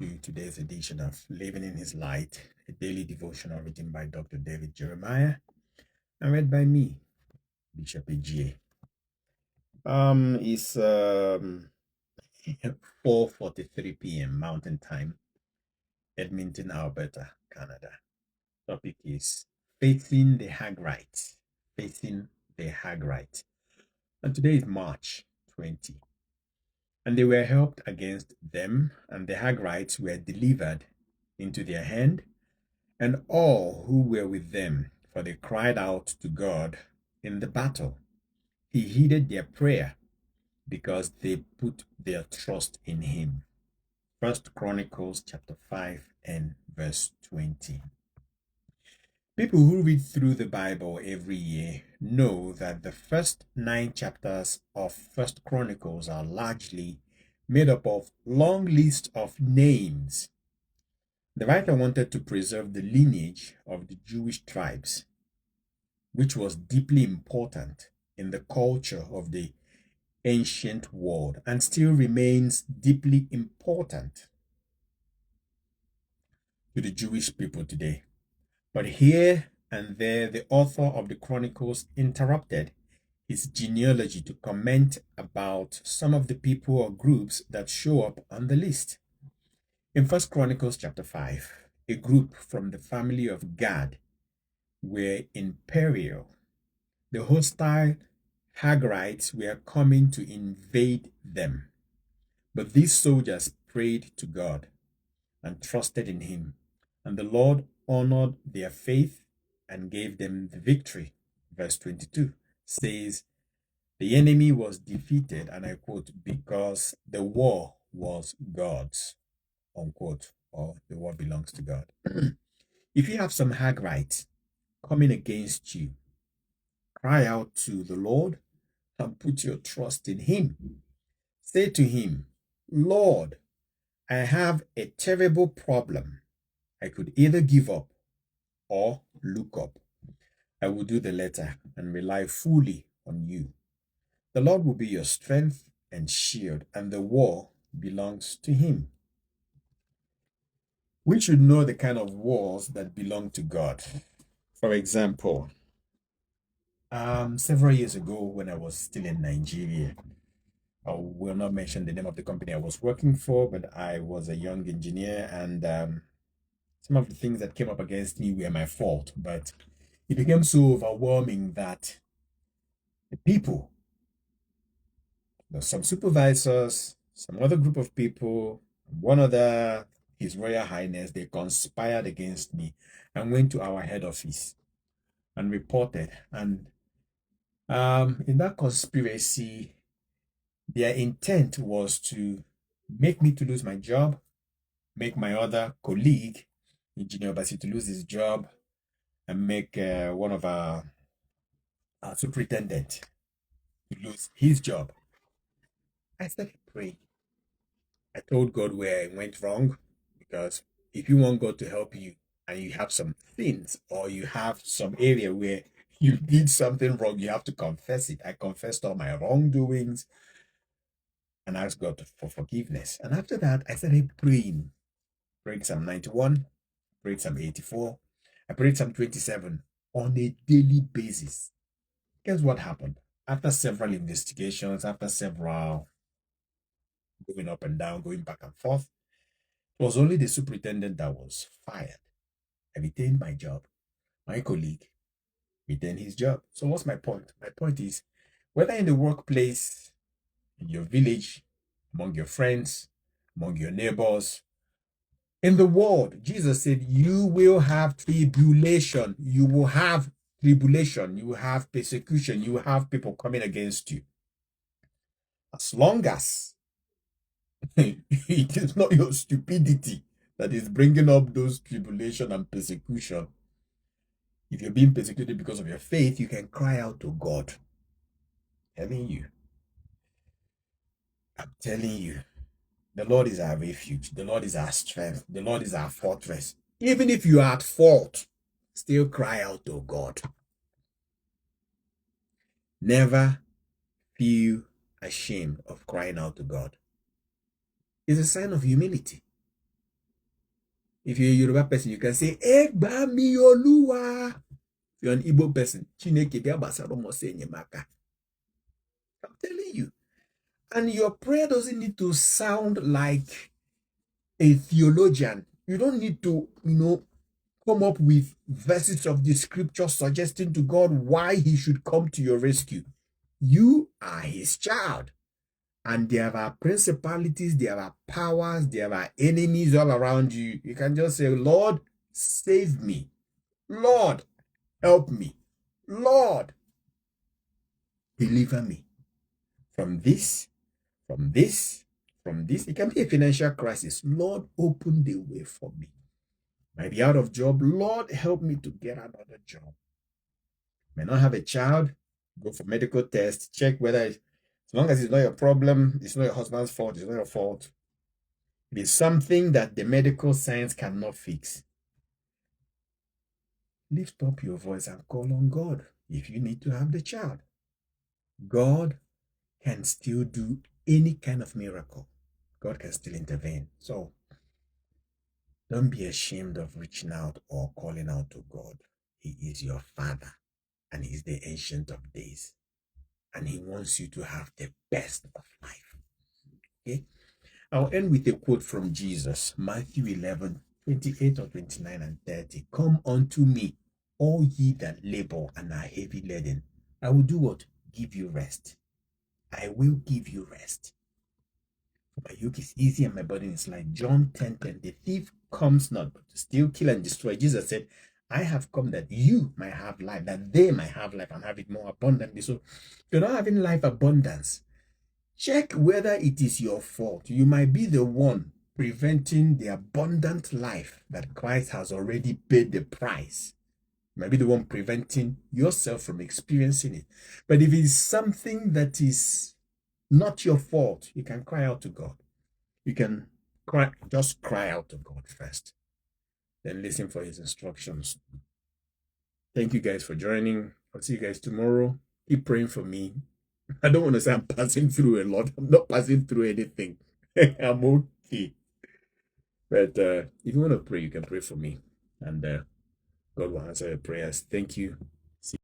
to today's edition of Living in His Light, a daily devotional written by Dr. David Jeremiah and read by me, Bishop AGA. It's 4:43 p.m. Mountain Time, Edmonton, Alberta, Canada. Topic is Facing the Hagrites. Facing the Hagrites. And today is March 20. And they were helped against them, and the Hagrites were delivered into their hand, and all who were with them, for they cried out to God in the battle. He heeded their prayer because they put their trust in him. First Chronicles chapter 5 and verse 20. People who read through the Bible every year know that the first 9 chapters of First Chronicles are largely made up of long lists of names. The writer wanted to preserve the lineage of the Jewish tribes, which was deeply important in the culture of the ancient world and still remains deeply important to the Jewish people today. But here and there, the author of the Chronicles interrupted his genealogy to comment about some of the people or groups that show up on the list. In First Chronicles chapter 5, a group from the family of Gad were in peril. The hostile Hagrites were coming to invade them. But these soldiers prayed to God and trusted in him, and the Lord honored their faith and gave them the victory. Verse 22 says, the enemy was defeated, and I quote, because the war was God's, unquote, or the war belongs to God. If you have some Hagrites coming against you, cry out to the Lord and put your trust in him. Say to him, Lord, I have a terrible problem. I could either give up or look up. I will do the latter and rely fully on you. The Lord will be your strength and shield, and the war belongs to him. We should know the kind of wars that belong to God. For example, several years ago when I was still in Nigeria, I will not mention the name of the company I was working for, but I was a young engineer, and some of the things that came up against me were my fault. But it became so overwhelming that the people, some supervisors, some other group of people, one other, His Royal Highness, they conspired against me and went to our head office and reported. And in that conspiracy, their intent was to make me to lose my job, make my other colleague, Engineer Basi, to lose his job, and make one of our superintendent to lose his job. I started praying. I told God where I went wrong, because if you want God to help you and you have some things or you have some area where you did something wrong, you have to confess it. I confessed all my wrongdoings and asked God for forgiveness. And after that, I started praying. Prayed Psalm 91, prayed Psalm 84, I prayed Psalm 27 on a daily basis. Guess what happened? After several investigations, after several going up and down, going back and forth, it was only the superintendent that was fired. I retained my job. My colleague retained his job. So what's my point? My point is, whether in the workplace, in your village, among your friends, among your neighbors, in the world, Jesus said, you will have tribulation. You will have tribulation. You will have persecution. You will have people coming against you. As long as it is not your stupidity that is bringing up those tribulation and persecution. If you're being persecuted because of your faith, you can cry out to God. I'm telling you, the Lord is our refuge. The Lord is our strength. The Lord is our fortress. Even if you are at fault, still cry out to God. Never feel ashamed of crying out to God. It's a sign of humility. If you're a Yoruba person, you can say, Egba mi Oluwa. If you're an Igbo person, Chineke bia gbasara m ọsọ enyemaka. I'm telling you. And your prayer doesn't need to sound like a theologian. You don't need to, come up with verses of the scripture suggesting to God why he should come to your rescue. You are his child. And there are principalities, there are powers, there are enemies all around you. You can just say, Lord, save me. Lord, help me. Lord, deliver me from this, from this, from this. It can be a financial crisis. Lord, open the way for me. Might be out of job. Lord, help me to get another job. May not have a child. Go for medical test. Check whether as long as it's not your problem, it's not your husband's fault, it's not your fault. It is something that the medical science cannot fix. Lift up your voice and call on God if you need to have the child. God can still do any kind of miracle. God can still intervene. So don't be ashamed of reaching out or calling out to God. He is your Father and He's the Ancient of Days. And He wants you to have the best of life. Okay? I'll end with a quote from Jesus, Matthew 11:28 or 29 and 30. Come unto me, all ye that labor and are heavy laden. I will do what? Give you rest. I will give you rest. My yoke is easy and my burden is light. John 10:10. The thief comes not but to steal, kill, and destroy. Jesus said, I have come that you might have life, that they might have life and have it more abundantly. So if you're not having life abundance, check whether it is your fault. You might be the one preventing the abundant life that Christ has already paid the price. You might be the one preventing yourself from experiencing it. But if it's something that is not your fault, you can cry out to God. You can just cry out to God first. Then listen for His instructions. Thank you guys for joining. I'll see you guys tomorrow. Keep praying for me. I don't want to say I'm passing through a lot. I'm not passing through anything. I'm okay. But if you want to pray, you can pray for me. And God will answer your prayers. Thank you.